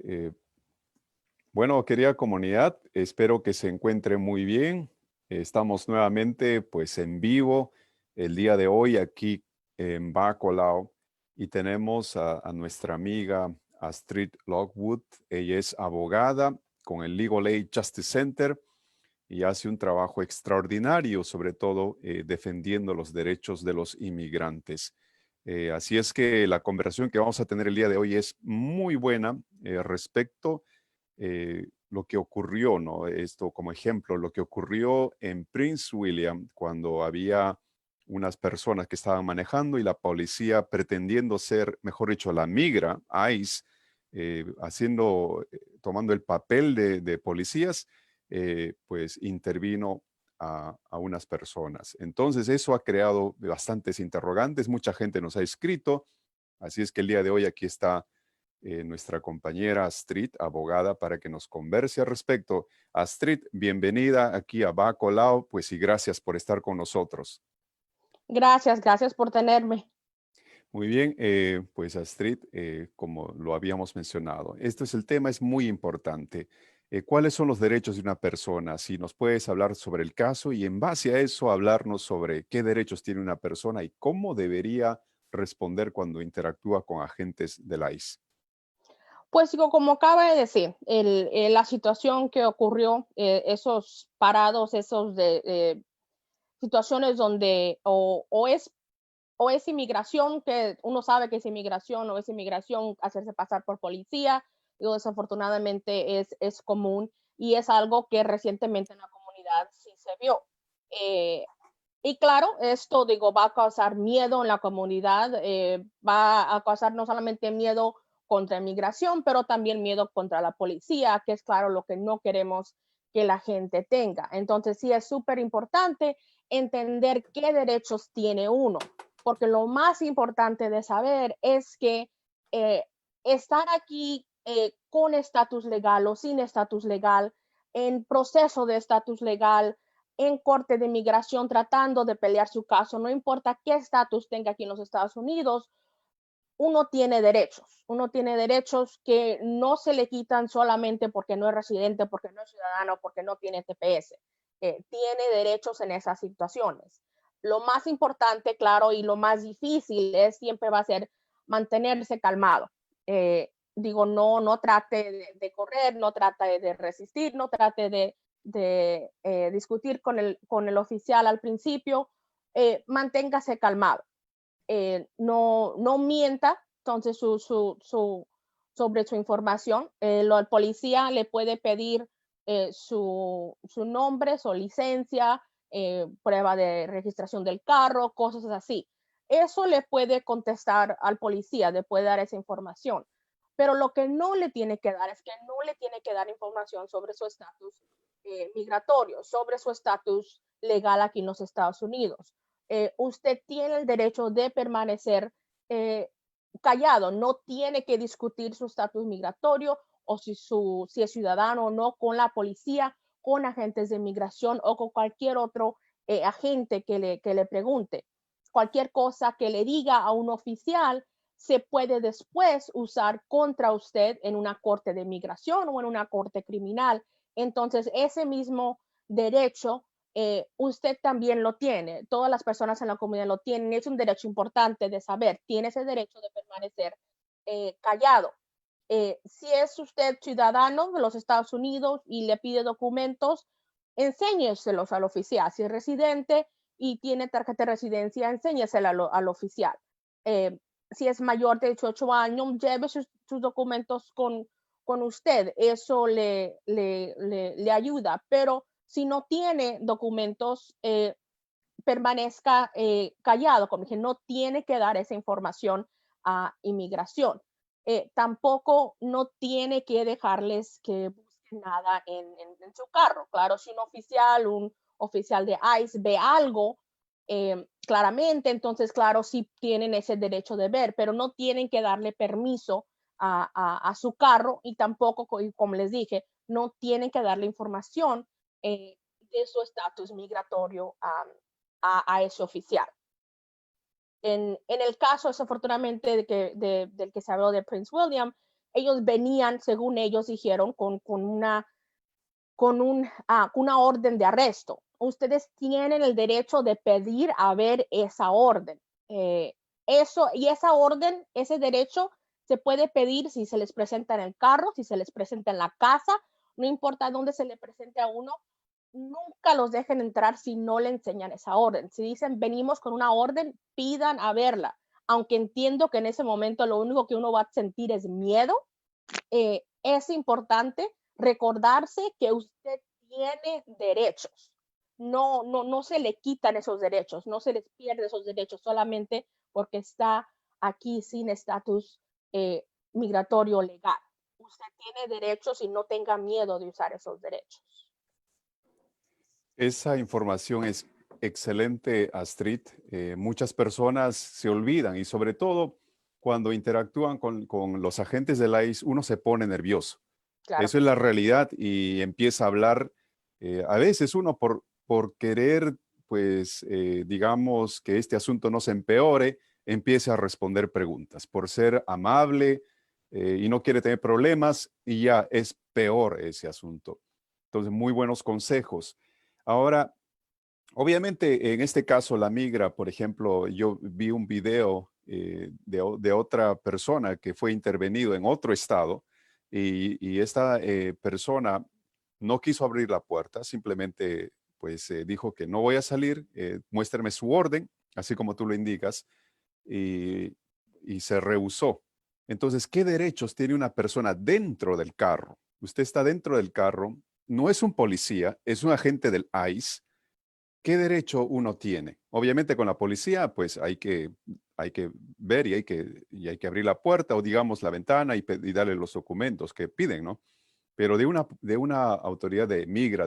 Eh, bueno, querida comunidad, espero que se encuentre muy bien. Estamos nuevamente pues en vivo el día de hoy aquí en Bacolao y tenemos a nuestra amiga Astrid Lockwood. Ella es abogada con el Legal Aid Justice Center y hace un trabajo extraordinario, sobre todo defendiendo los derechos de los inmigrantes. Así es que la conversación que vamos a tener el día de hoy es muy buena respecto lo que ocurrió, ¿no? Esto como ejemplo, lo que ocurrió en Prince William cuando había unas personas que estaban manejando y la policía pretendiendo ser, mejor dicho, la migra, ICE, tomando el papel de policías, pues intervino a unas personas. Entonces eso ha creado bastantes interrogantes, mucha gente nos ha escrito, así es que el día de hoy aquí está nuestra compañera Astrid, abogada, para que nos converse al respecto. Astrid, bienvenida aquí a Bacolao, pues y gracias por estar con nosotros. Gracias por tenerme. Muy bien, pues Astrid, como lo habíamos mencionado, el tema es muy importante. ¿Cuáles son los derechos de una persona? Si nos puedes hablar sobre el caso y en base a eso hablarnos sobre qué derechos tiene una persona y cómo debería responder cuando interactúa con agentes del ICE. Pues digo, como acaba de decir, la situación que ocurrió, esos parados, situaciones donde o es inmigración, que uno sabe que es inmigración, o es inmigración hacerse pasar por policía, digo, desafortunadamente es común y es algo que recientemente en la comunidad sí se vio. Eh, Y claro, esto, digo, va a causar miedo en la comunidad, va a causar no solamente miedo contra inmigración, pero también miedo contra la policía, que es claro lo que no queremos que la gente tenga. Entonces, sí es súper importante entender qué derechos tiene uno, porque lo más importante de saber es que eh, estar aquí con estatus legal o sin estatus legal, en proceso de estatus legal, en corte de inmigración tratando de pelear su caso, no importa qué estatus tenga aquí en los Estados Unidos, uno tiene derechos que no se le quitan solamente porque no es residente, porque no es ciudadano, porque no tiene TPS. Tiene derechos en esas situaciones. Lo más importante, claro, y lo más difícil es siempre va a ser mantenerse calmado. Digo, no trate de correr, no trate de resistir, no trate de discutir con el oficial al principio, manténgase calmado. No mienta entonces sobre su información. El policía le puede pedir su nombre, su licencia, prueba de registración del carro, cosas así. Eso le puede contestar al policía, le puede dar esa información. Pero lo que no le tiene que dar es que no le tiene que dar información sobre su estatus migratorio, sobre su estatus legal aquí en los Estados Unidos. Usted tiene el derecho de permanecer eh, callado, no tiene que discutir su estatus migratorio o si es ciudadano o no con la policía, con agentes de migración o con cualquier otro agente que le pregunte. Cualquier cosa que le diga a un oficial se puede después usar contra usted en una corte de migración o en una corte criminal. Entonces, ese mismo derecho usted también lo tiene, todas las personas en la comunidad lo tienen, es un derecho importante de saber, tiene ese derecho de permanecer callado. Si es usted ciudadano de los Estados Unidos y le pide documentos, enséñeselos al oficial. Si es residente y tiene tarjeta de residencia, enséñesela al oficial. Eh, si es mayor de 18 años, lleve sus documentos con usted, eso le ayuda, pero si no tiene documentos, permanezca callado, como dije, no tiene que dar esa información a inmigración. Tampoco no tiene que dejarles que busquen nada en su carro. Claro, si un oficial de ICE ve algo claramente, entonces, claro, sí tienen ese derecho de ver, pero no tienen que darle permiso a su carro y tampoco, como les dije, no tienen que darle información de su estatus migratorio a ese oficial. En el caso, desafortunadamente, del que se habló de Prince William, ellos venían, según ellos dijeron, con una orden de arresto. Ustedes tienen el derecho de pedir a ver esa orden. Esa orden, ese derecho se puede pedir si se les presenta en el carro, si se les presenta en la casa, no importa dónde se le presente a uno, nunca los dejen entrar si no le enseñan esa orden. Si dicen venimos con una orden, pidan a verla. Aunque entiendo que en ese momento lo único que uno va a sentir es miedo, es importante recordarse que usted tiene derechos. No se le quitan esos derechos, no se les pierde esos derechos solamente porque está aquí sin estatus eh, migratorio legal. Usted tiene derechos y no tenga miedo de usar esos derechos. Esa información es excelente, Astrid. Muchas personas se olvidan y sobre todo cuando interactúan con los agentes del ICE, uno se pone nervioso. Claro Eso que es la sí. realidad y empieza a hablar. A veces uno por querer, pues, digamos que este asunto no se empeore, empieza a responder preguntas. Por ser amable y no quiere tener problemas y ya es peor ese asunto. Entonces, muy buenos consejos. Ahora, obviamente, en este caso, la migra, por ejemplo, yo vi un video de otra persona que fue intervenido en otro estado y esta persona no quiso abrir la puerta, simplemente pues dijo que no voy a salir, muéstrame su orden, así como tú lo indicas, y, y se rehusó. Entonces, ¿qué derechos tiene una persona dentro del carro? Usted está dentro del carro, no es un policía, es un agente del ICE. ¿Qué derecho uno tiene? Obviamente con la policía, pues hay que ver y hay que abrir la puerta o digamos la ventana y darle los documentos que piden, ¿no? Pero de una autoridad de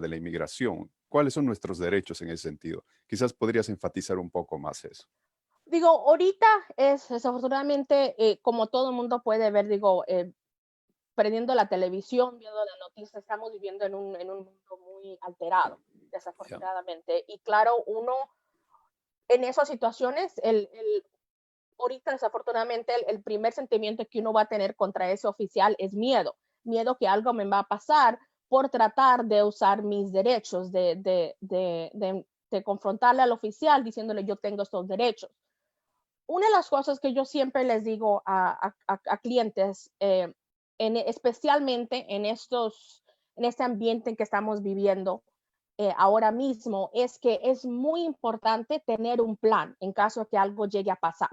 la inmigración, ¿cuáles son nuestros derechos en ese sentido? Quizás podrías enfatizar un poco más eso. Digo, ahorita es desafortunadamente, como todo el mundo puede ver, digo, prendiendo la televisión, viendo la noticia, estamos viviendo en un mundo muy alterado, Ya. desafortunadamente. Y claro, uno en esas situaciones, ahorita desafortunadamente el primer sentimiento que uno va a tener contra ese oficial es miedo, miedo que algo me va a pasar por tratar de usar mis derechos, de confrontarle al oficial diciéndole yo tengo estos derechos. Una de las cosas que yo siempre les digo a clientes, especialmente en este ambiente en que estamos viviendo ahora mismo, es que es muy importante tener un plan en caso de que algo llegue a pasar.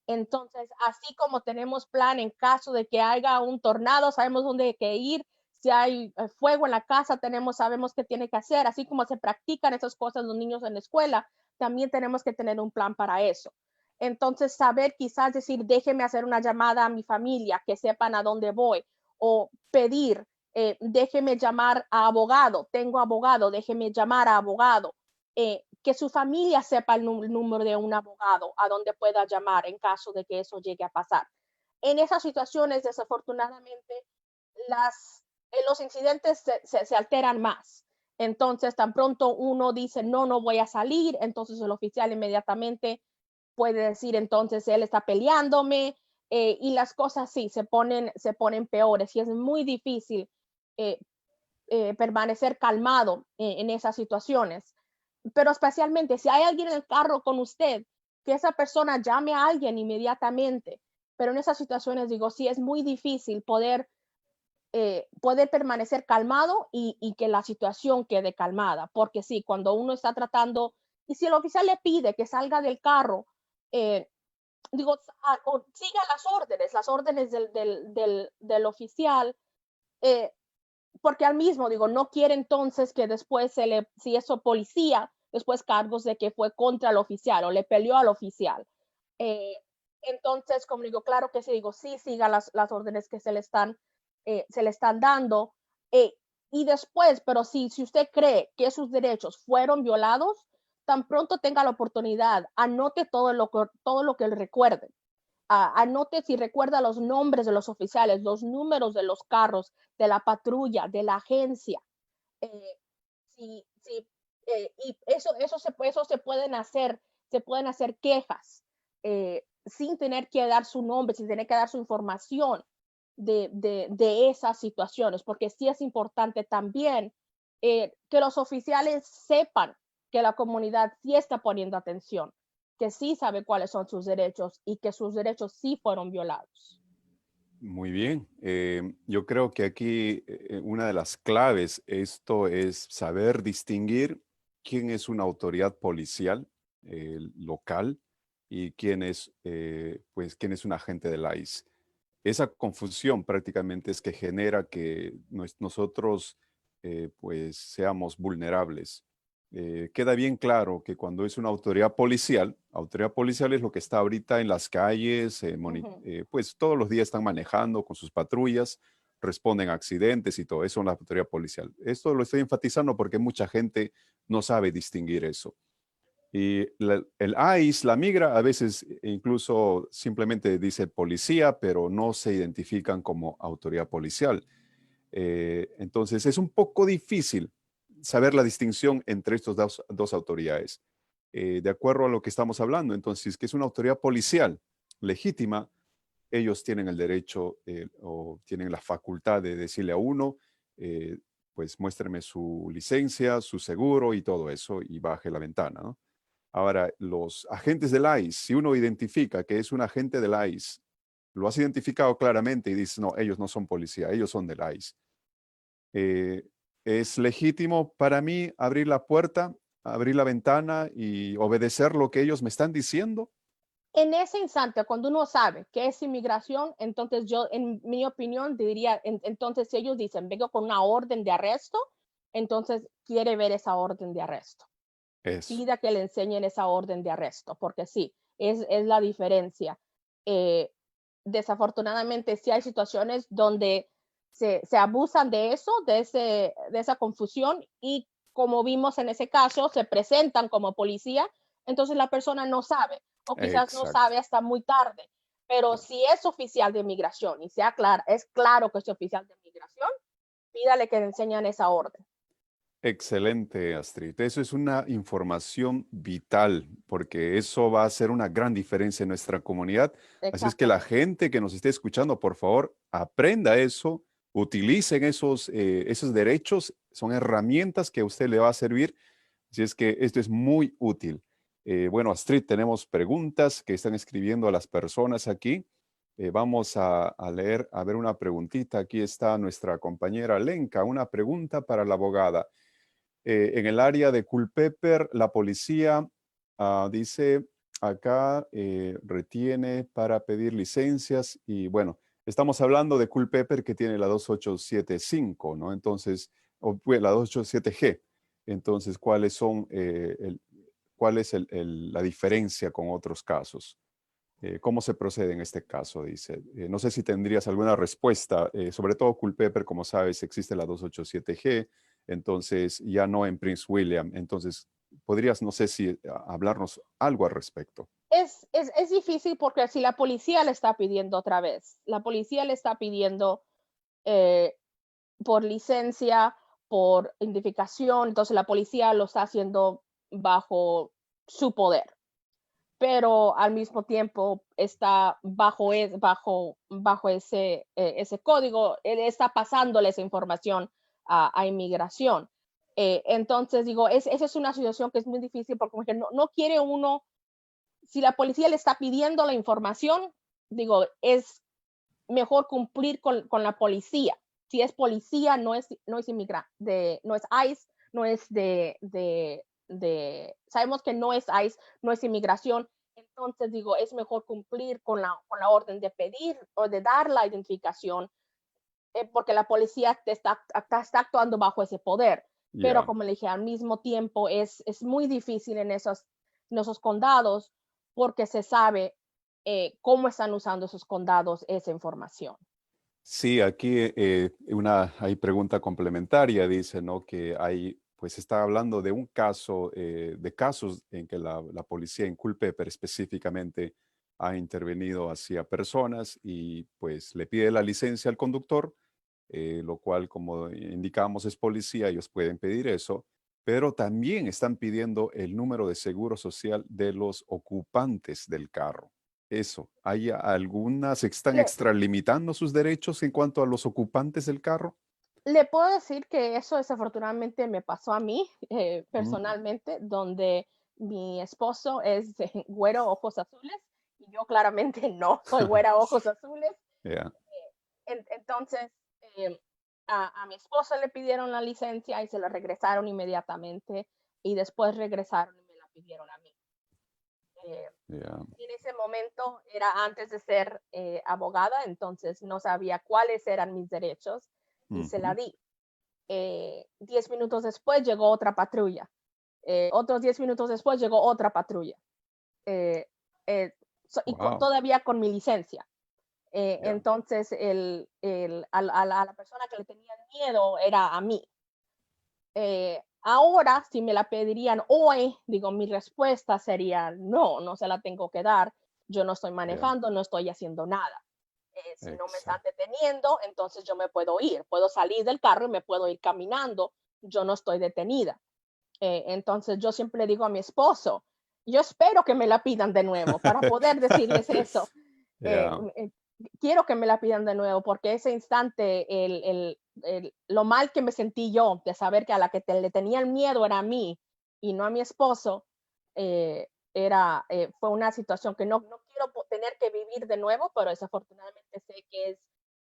Entonces, así como tenemos plan en caso de que haya un tornado, sabemos dónde hay que ir. Si hay fuego en la casa, sabemos qué tiene que hacer. Así como se practican esas cosas los niños en la escuela, también tenemos que tener un plan para eso. Entonces, saber quizás decir, déjeme hacer una llamada a mi familia, que sepan a dónde voy, o pedir, déjeme llamar a abogado, tengo abogado, déjeme llamar a abogado. Que su familia sepa el número de un abogado a donde pueda llamar en caso de que eso llegue a pasar. En esas situaciones, desafortunadamente, los incidentes se alteran más. Entonces, tan pronto uno dice, no voy a salir, entonces el oficial inmediatamente puede decir, entonces él está peleándome, y las cosas sí se ponen peores y es muy difícil eh, permanecer calmado en esas situaciones. Pero especialmente si hay alguien en el carro con usted, que esa persona llame a alguien inmediatamente. Pero en esas situaciones, digo, sí es muy difícil poder permanecer calmado y que la situación quede calmada. Porque sí, cuando uno está tratando, y si el oficial le pide que salga del carro, eh, digo, siga las órdenes del oficial, eh, porque al mismo, digo, no quiere entonces que después si es policía, después cargos de que fue contra el oficial o le peleó al oficial. Eh, entonces, como digo, claro que sí, digo, sí siga las órdenes que se le están dando. eh, y después, pero si usted cree que sus derechos fueron violados, tan pronto tenga la oportunidad, anote todo lo que le recuerde. Anote si recuerda los nombres de los oficiales, los números de los carros, de la patrulla, de la agencia. Eh, y eso se pueden hacer quejas sin tener que dar su nombre, sin tener que dar su información. de esas situaciones, porque sí es importante también que los oficiales sepan que la comunidad sí está poniendo atención, que sí sabe cuáles son sus derechos y que sus derechos sí fueron violados. Muy bien. Yo creo que aquí una de las claves, esto es saber distinguir quién es una autoridad policial local y quién es, pues, quién es un agente del ICE. Esa confusión prácticamente es que genera que nosotros pues seamos vulnerables. Queda bien claro que cuando es una autoridad policial es lo que está ahorita en las calles, Ujú. pues todos los días están manejando con sus patrullas, responden a accidentes y todo eso es la autoridad policial. Esto lo estoy enfatizando porque mucha gente no sabe distinguir eso. Y el ICE, la migra, a veces incluso simplemente dice policía, pero no se identifican como autoridad policial. Entonces es un poco difícil saber la distinción entre estos dos autoridades. De acuerdo a lo que estamos hablando, entonces, que es una autoridad policial legítima, ellos tienen el derecho o tienen la facultad de decirle a uno, eh, pues muéstreme su licencia, su seguro y todo eso y baje la ventana, ¿no? Ahora, los agentes del ICE, si uno identifica que es un agente del ICE, lo has identificado claramente y dices, no, ellos no son policía, ellos son del ICE. Eh, es legítimo para mí abrir la puerta, abrir la ventana y obedecer lo que ellos me están diciendo. En ese instante, cuando uno sabe que es inmigración, entonces yo, en mi opinión, diría, entonces si ellos dicen, vengo con una orden de arresto, entonces quiere ver esa orden de arresto. Eso, Pida que le enseñen esa orden de arresto, porque sí, es la diferencia. Eh, Desafortunadamente, sí hay situaciones donde se abusan de eso, de esa confusión, y como vimos en ese caso, se presentan como policía, entonces la persona no sabe, o quizás no exacto. sabe hasta muy tarde. Pero si es oficial de migración y es claro que es oficial de migración, pídale que le enseñen esa orden. Excelente, Astrid. Eso es una información vital porque eso va a hacer una gran diferencia en nuestra comunidad. Así es que la Exactamente. gente que nos esté escuchando, por favor, aprenda eso, utilicen esos derechos, son herramientas que a usted le va a servir. Así es que esto es muy útil. Bueno, Astrid, tenemos preguntas que están escribiendo a las personas aquí. Vamos a leer, a ver una preguntita. Aquí está nuestra compañera Lenka, una pregunta para la abogada. En el área de Culpeper, la policía dice acá retiene para pedir licencias y bueno, estamos hablando de Culpeper que tiene la 2875, ¿no? Entonces, o pues, la 287G. Entonces, ¿cuáles son, cuál es la diferencia con otros casos? ¿Cómo se procede en este caso? Dice. No sé si tendrías alguna respuesta. Sobre todo Culpeper, como sabes, existe la 287G, entonces ya no en Prince William. Entonces, podrías, no sé si hablarnos algo al respecto. Es difícil porque si la policía le está pidiendo otra vez, la policía le está pidiendo eh, por licencia, por identificación, entonces la policía lo está haciendo bajo su poder, pero al mismo tiempo está bajo ese código, él está pasándole esa información a inmigración. Entonces digo, esa es una situación que es muy difícil porque como que no quiere uno, si la policía le está pidiendo la información, digo, es mejor cumplir con la policía. Si es policía, no es inmigrante, no es ICE, no es sabemos que no es ICE, no es inmigración. Entonces, digo, es mejor cumplir con la orden de pedir o de dar la identificación, porque la policía está actuando bajo ese poder. Pero Ya. como le dije, al mismo tiempo es muy difícil en esos condados porque se sabe cómo están usando esos condados esa información. Sí, aquí hay pregunta complementaria, dice, ¿no? Que hay, pues está hablando de un caso, de casos en que la policía en Culpeper específicamente ha intervenido hacia personas y pues le pide la licencia al conductor, lo cual como indicamos es policía, ellos pueden pedir eso, pero también están pidiendo el número de seguro social de los ocupantes del carro. eso. ¿Hay algunas que están Le, extralimitando sus derechos en cuanto a los ocupantes del carro? le puedo decir que eso desafortunadamente me pasó a mí Mm, personalmente, donde mi esposo es güero ojos azules y yo claramente no soy güera ojos azules. ya, Entonces, eh, a mi esposo le pidieron la licencia y se la regresaron inmediatamente y después regresaron y me la pidieron a mí. Eh, ya, en ese momento era antes de ser abogada, entonces no sabía cuáles eran mis derechos y se la ujú. di. 10 minutos después llegó otra patrulla. Otros 10 minutos después llegó otra patrulla. Eh, eh, Wow, todavía con mi licencia. ya, Entonces, a la persona que le tenían miedo era a mí. Ahora, si me la pedirían hoy, digo, mi respuesta sería no, no se la tengo que dar. Yo no estoy ya, manejando, no estoy haciendo nada. Si no me están exacto. deteniendo, entonces yo me puedo ir. Puedo salir del carro y me puedo ir caminando. Yo no estoy detenida. Entonces yo siempre le digo a mi esposo, yo espero que me la pidan de nuevo para poder decirles eso. Eh, Ya, eh, quiero que me la pidan de nuevo porque ese instante, lo mal que me sentí yo de saber que a la que le tenía el miedo era a mí y no a mi esposo, fue una situación que no quiero tener que vivir de nuevo, pero desafortunadamente sé que es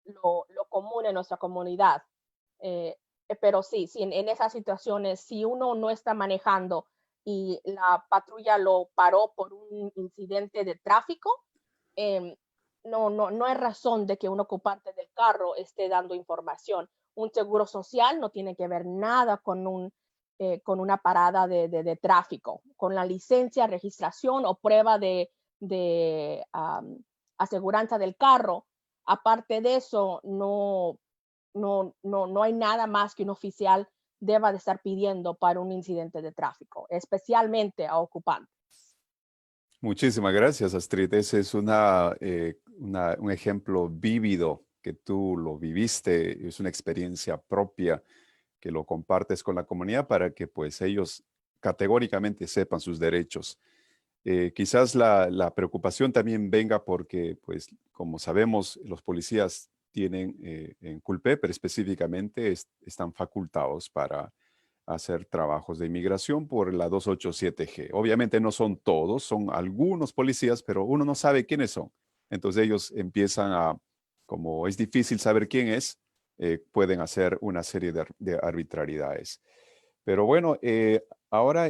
lo común en nuestra comunidad. Eh, pero sí, sí, en esas situaciones, si uno no está manejando y la patrulla lo paró por un incidente de tráfico, em, no hay razón de que un ocupante del carro esté dando información. Un seguro social no tiene que ver nada con una parada de tráfico. Con la licencia, registración o prueba de aseguranza del carro. Aparte de eso, no hay nada más que un oficial deba de estar pidiendo para un incidente de tráfico, especialmente a ocupantes. muchísimas gracias, Astrid. Ese es un ejemplo vívido que tú lo viviste, es una experiencia propia que lo compartes con la comunidad para que pues ellos categóricamente sepan sus derechos. Quizás la preocupación también venga porque, pues, como sabemos, los policías tienen en Culpeper específicamente, están facultados para hacer trabajos de inmigración por la 287G. Obviamente no son todos, son algunos policías, pero uno no sabe quiénes son. Entonces ellos empiezan como es difícil saber quién es, pueden hacer una serie de arbitrariedades. Pero bueno, ahora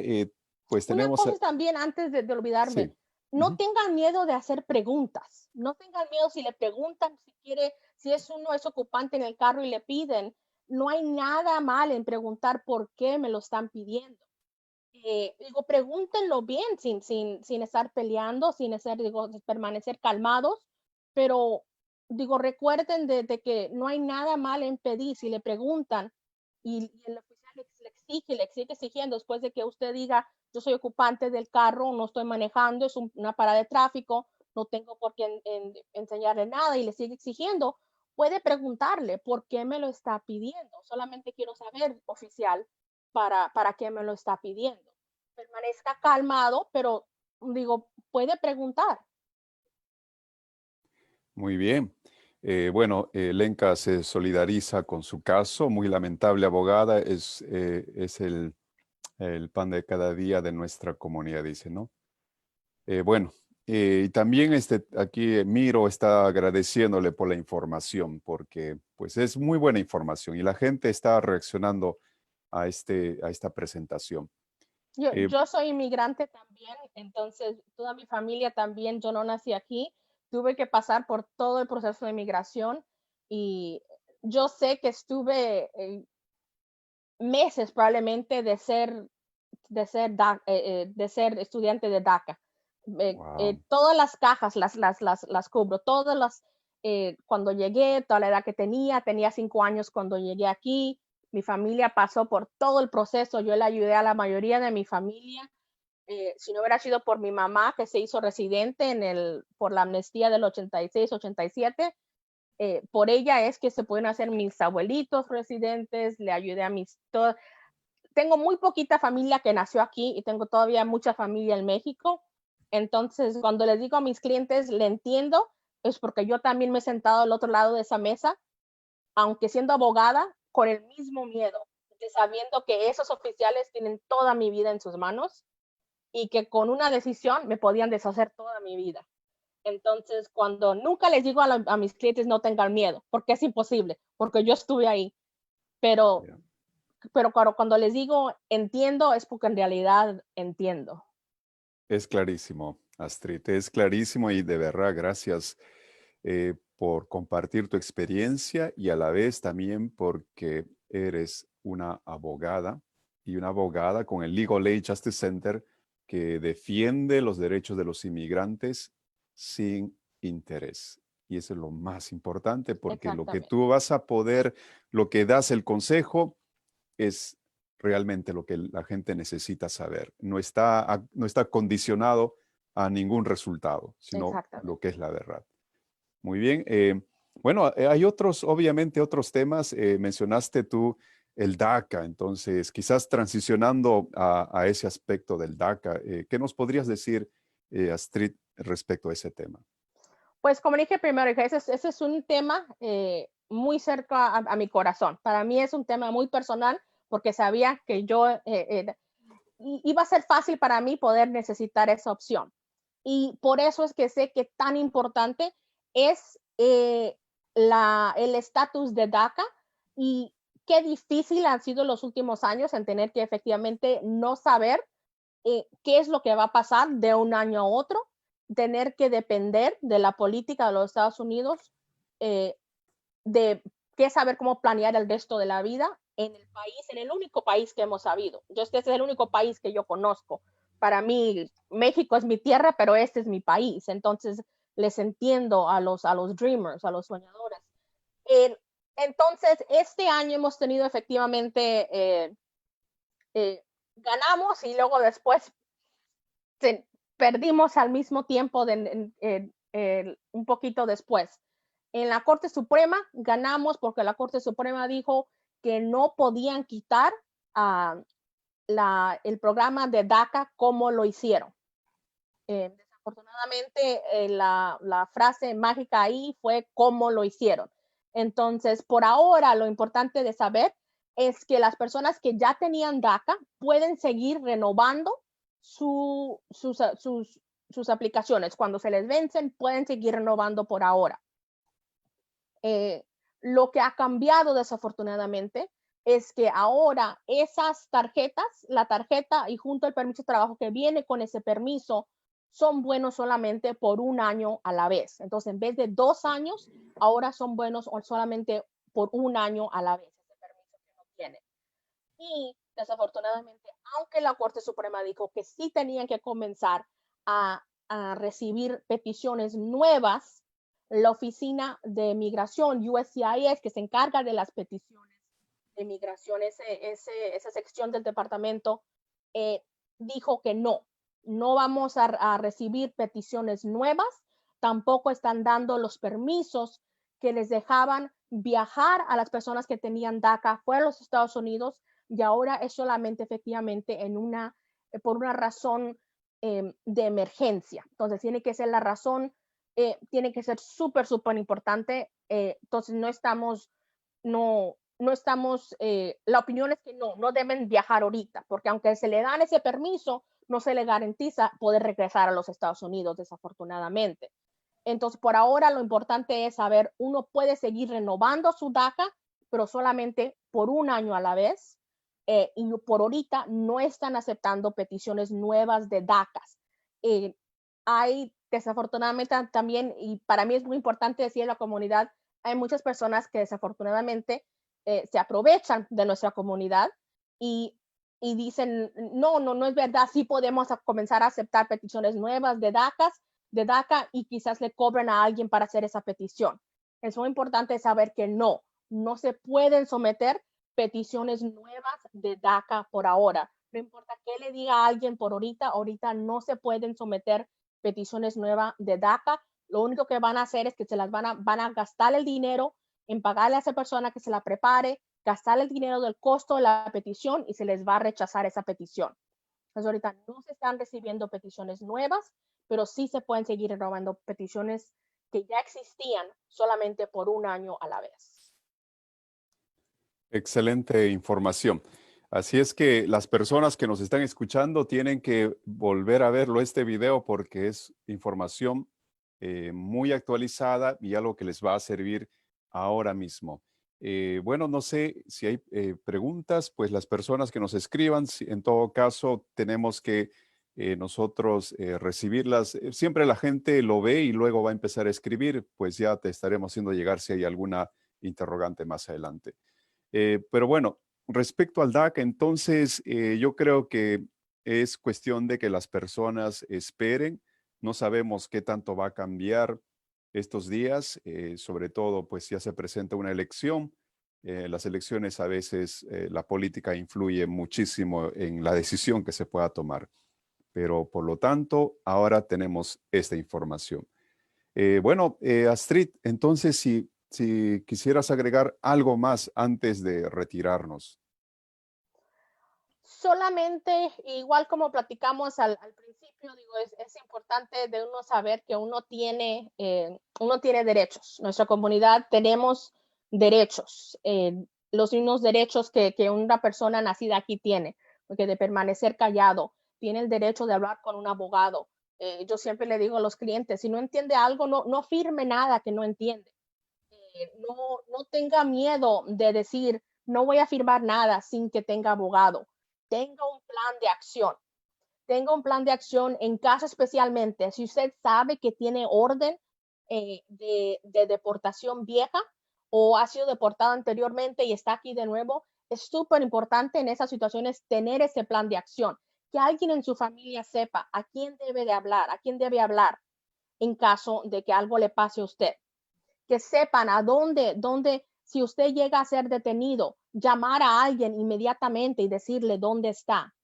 pues Una tenemos, cosa también antes de olvidarme, sí. no Ujú. tengan miedo de hacer preguntas, no tengan miedo si le preguntan si quiere, si es uno es ocupante en el carro y le piden, no hay nada mal en preguntar por qué me lo están pidiendo. Digo, pregúntenlo bien, sin estar peleando, sin estar, digo, permanecer calmados, pero digo, recuerden de que no hay nada mal en pedir si le preguntan y el oficial le exige exigiendo después de que usted diga, yo soy ocupante del carro, no estoy manejando, es una parada de tráfico, no tengo por qué enseñarle nada y le sigue exigiendo, puede preguntarle por qué me lo está pidiendo. Solamente quiero saber, oficial, para qué me lo está pidiendo. Permanezca calmado, pero digo, puede preguntar. Muy bien. Bueno, Lenka se solidariza con su caso, muy lamentable abogada, es el pan de cada día de nuestra comunidad, dice, ¿no? Bueno, y también aquí Miro está agradeciéndole por la información, porque pues es muy buena información y la gente está reaccionando a esta presentación. Yo, Eh, yo soy inmigrante también, entonces toda mi familia también, yo no nací aquí, tuve que pasar por todo el proceso de inmigración y yo sé que estuve meses probablemente de ser estudiante de DACA. wow. Todas las cajas las cubro, cuando llegué, toda la edad que tenía 5 años cuando llegué aquí, mi familia pasó por todo el proceso, yo le ayudé a la mayoría de mi familia. Si no hubiera sido por mi mamá que se hizo residente por la amnistía del 86, 87, por ella es que se pueden hacer mis abuelitos residentes, le ayudé a tengo muy poquita familia que nació aquí y tengo todavía mucha familia en México. Entonces, cuando les digo a mis clientes, le entiendo, es porque yo también me he sentado al otro lado de esa mesa, aunque siendo abogada, con el mismo miedo, de sabiendo que esos oficiales tienen toda mi vida en sus manos y que con una decisión me podían deshacer toda mi vida. Entonces, cuando nunca les digo a mis clientes no tengan miedo, porque es imposible, porque yo estuve ahí, pero, Ya. pero cuando les digo entiendo es porque en realidad entiendo. Es clarísimo, Astrid, es clarísimo y de verdad gracias por compartir tu experiencia y a la vez también porque eres una abogada y una abogada con el Legal Aid Justice Center que defiende los derechos de los inmigrantes sin interés. Y eso es lo más importante porque lo que Exactamente, tú vas a poder, lo que das el consejo es realmente lo que la gente necesita saber. No está condicionado a ningún resultado, sino lo que exactamente. es la verdad. Muy bien. Bueno, hay otros, obviamente, otros temas. Mencionaste tú el DACA, entonces quizás transicionando a ese aspecto del DACA, ¿qué nos podrías decir, Astrid, respecto a ese tema? Pues como dije primero, ese es un tema muy cerca a mi corazón. Para mí es un tema muy personal porque sabía que yo iba a ser fácil para mí poder necesitar esa opción. Y por eso es que sé que tan importante es el estatus de DACA y qué difícil han sido los últimos años en tener que efectivamente no saber qué es lo que va a pasar de un año a otro, tener que depender de la política de los Estados Unidos, eh, de qué saber cómo planear el resto de la vida en el país, en el único país que hemos sabido. Este es el único país que yo conozco. Para mí, México es mi tierra, pero este es mi país. Entonces, les entiendo a los dreamers, a los soñadores. Eh, entonces, este año hemos tenido efectivamente, eh, ganamos y luego después perdimos al mismo tiempo, un poquito después. En la Corte Suprema ganamos porque la Corte Suprema dijo que no podían quitar uh, el programa de DACA como lo hicieron. Desafortunadamente, la frase mágica ahí fue cómo lo hicieron. Entonces, por ahora, lo importante de saber es que las personas que ya tenían DACA pueden seguir renovando sus aplicaciones. Cuando se les vencen, pueden seguir renovando por ahora. Lo que ha cambiado desafortunadamente es que ahora esas tarjetas, la tarjeta y junto al permiso de trabajo que viene con ese permiso, son buenos solamente por un año a la vez. Entonces, en vez de 2 años, ahora son buenos solamente por un año a la vez, ese permiso que no tiene. Y desafortunadamente, aunque la Corte Suprema dijo que sí tenían que comenzar a recibir peticiones nuevas, la Oficina de Migración, USCIS, que se encarga de las peticiones de migración, esa sección del departamento, eh, dijo que no vamos a recibir peticiones nuevas, tampoco están dando los permisos que les dejaban viajar a las personas que tenían DACA fuera de los Estados Unidos y ahora es solamente efectivamente por una razón de emergencia. Entonces tiene que ser la razón, tiene que ser súper, súper importante. Entonces no estamos, la opinión es que no deben viajar ahorita, porque aunque se le dan ese permiso, no se le garantiza poder regresar a los Estados Unidos, desafortunadamente. Entonces, por ahora lo importante es saber, uno puede seguir renovando su DACA, pero solamente por un año a la vez. Y por ahorita no están aceptando peticiones nuevas de DACAs. Hay desafortunadamente también, y para mí es muy importante decir a la comunidad, hay muchas personas que desafortunadamente se aprovechan de nuestra comunidad y dicen, no es verdad, sí podemos comenzar a aceptar peticiones nuevas de DACA y quizás le cobren a alguien para hacer esa petición. Es muy importante saber que no se pueden someter peticiones nuevas de DACA por ahora. No importa qué le diga a alguien por ahorita no se pueden someter peticiones nuevas de DACA. Lo único que van a hacer es que se las van a gastar el dinero en pagarle a esa persona que se la prepare, gastar el dinero del costo de la petición y se les va a rechazar esa petición. Entonces ahorita no se están recibiendo peticiones nuevas, pero sí se pueden seguir renovando peticiones que ya existían solamente por un año a la vez. Excelente información. Así es que las personas que nos están escuchando tienen que volver a verlo este video porque es información muy actualizada y algo que les va a servir ahora mismo. Bueno, no sé si hay preguntas, pues las personas que nos escriban, en todo caso tenemos que nosotros recibirlas. Siempre la gente lo ve y luego va a empezar a escribir, pues ya te estaremos haciendo llegar si hay alguna interrogante más adelante. Pero bueno, respecto al DACA, entonces yo creo que es cuestión de que las personas esperen. No sabemos qué tanto va a cambiar estos días, sobre todo pues ya se presenta una elección. Las elecciones a veces la política influye muchísimo en la decisión que se pueda tomar. Pero por lo tanto, ahora tenemos esta información. Bueno, Astrid, entonces si quisieras agregar algo más antes de retirarnos. Solamente, igual como platicamos al principio, digo, es importante de uno saber que uno tiene derechos. Nuestra comunidad tenemos derechos, los mismos derechos que una persona nacida aquí tiene, porque de permanecer callado, tiene el derecho de hablar con un abogado. Yo siempre le digo a los clientes, si no entiende algo, no firme nada que no entiende. No tenga miedo de decir, no voy a firmar nada sin que tenga abogado. Tenga un plan de acción. Tenga un plan de acción en caso especialmente, si usted sabe que tiene orden de deportación vieja o ha sido deportado anteriormente y está aquí de nuevo, es súper importante en esas situaciones tener ese plan de acción. Que alguien en su familia sepa a quién debe de hablar, a quién debe hablar en caso de que algo le pase a usted, que sepan a dónde, si usted llega a ser detenido, llamar a alguien inmediatamente y decirle dónde está.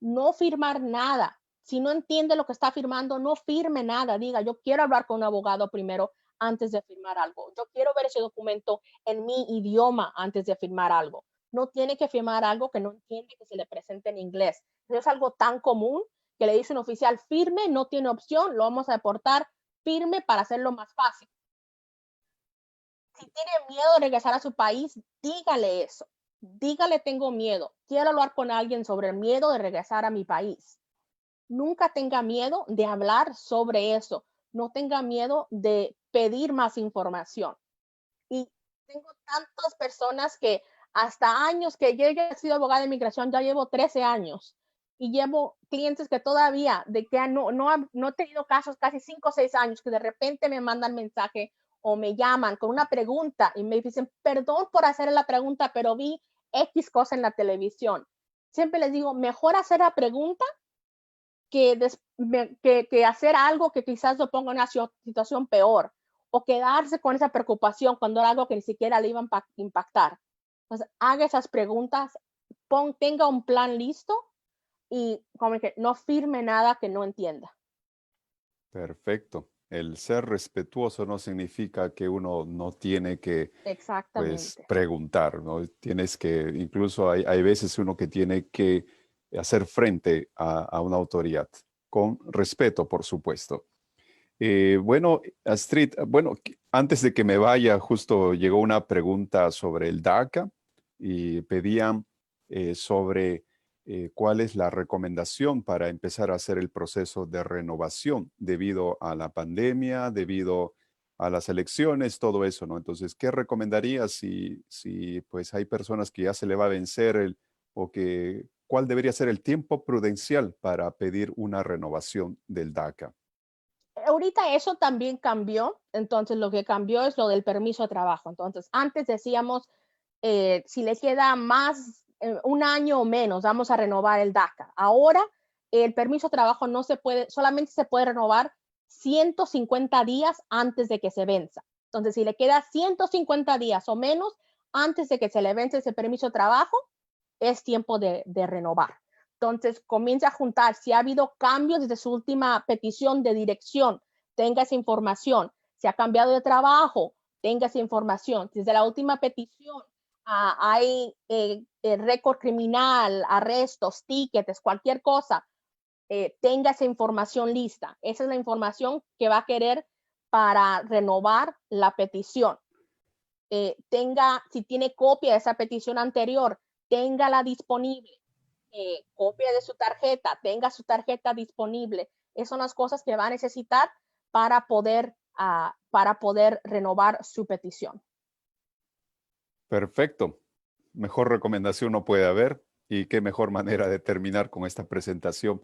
No firmar nada. Si no entiende lo que está firmando, no firme nada. Diga, yo quiero hablar con un abogado primero antes de firmar algo. Yo quiero ver ese documento en mi idioma antes de firmar algo. No tiene que firmar algo que no entiende que se le presente en inglés. Eso es algo tan común que le dice un oficial, firme, no tiene opción, lo vamos a deportar, firme para hacerlo más fácil. Si tiene miedo de regresar a su país, dígale eso. Dígale, tengo miedo. Quiero hablar con alguien sobre el miedo de regresar a mi país. Nunca tenga miedo de hablar sobre eso. No tenga miedo de pedir más información. Y tengo tantas personas que hasta años que yo ya he sido abogada de inmigración, ya llevo 13 años y llevo clientes que todavía, de que no he tenido casos casi 5 o 6 años, que de repente me mandan mensaje o me llaman con una pregunta y me dicen, perdón por hacer la pregunta, pero vi X cosa en la televisión. Siempre les digo, mejor hacer la pregunta que hacer algo que quizás lo ponga en una situación peor o quedarse con esa preocupación cuando era algo que ni siquiera le iba a impactar. Entonces, haga esas preguntas, tenga un plan listo y como que no firme nada que no entienda. Perfecto. El ser respetuoso no significa que uno no tiene que, pues, Exactamente. preguntar, ¿no? Tienes que, incluso hay veces uno que tiene que hacer frente a una autoridad, con respeto, por supuesto. Bueno, Astrid, bueno, antes de que me vaya, justo llegó una pregunta sobre el DACA y pedían sobre cuál es la recomendación para empezar a hacer el proceso de renovación debido a la pandemia, debido a las elecciones, todo eso, ¿no? Entonces, ¿qué recomendarías si pues hay personas que ya se le va a vencer o que cuál debería ser el tiempo prudencial para pedir una renovación del DACA? Ahorita eso también cambió, entonces lo que cambió es lo del permiso de trabajo. Entonces, antes decíamos, si le queda más, un año o menos, vamos a renovar el DACA. Ahora, el permiso de trabajo no se puede, solamente se puede renovar 150 días antes de que se venza. Entonces, si le queda 150 días o menos antes de que se le vence ese permiso de trabajo, es tiempo de renovar. Entonces, comienza a juntar. Si ha habido cambios desde su última petición de dirección, tenga esa información. Si ha cambiado de trabajo, tenga esa información. Desde la última petición hay récord criminal, arrestos, tickets, cualquier cosa, tenga esa información lista. Esa es la información que va a querer para renovar la petición. Si tiene copia de esa petición anterior, téngala disponible. Copia de su tarjeta, tenga su tarjeta disponible. Esas son las cosas que va a necesitar para poder renovar su petición. Perfecto. Mejor recomendación no puede haber y qué mejor manera de terminar con esta presentación.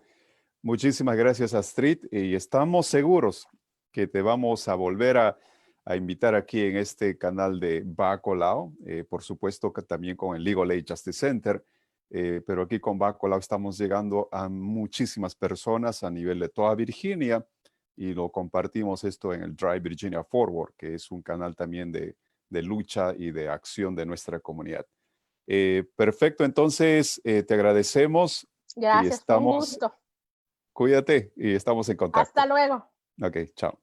Muchísimas gracias, Astrid, y estamos seguros que te vamos a volver a invitar aquí en este canal de Bacolao, por supuesto que también con el Legal Aid Justice Center, pero aquí con Bacolao estamos llegando a muchísimas personas a nivel de toda Virginia y lo compartimos esto en el Drive Virginia Forward, que es un canal también de lucha y de acción de nuestra comunidad. Perfecto, entonces te agradecemos y Gracias, fue un estamos, gusto. cuídate y estamos en contacto. Hasta luego. Ok, chao.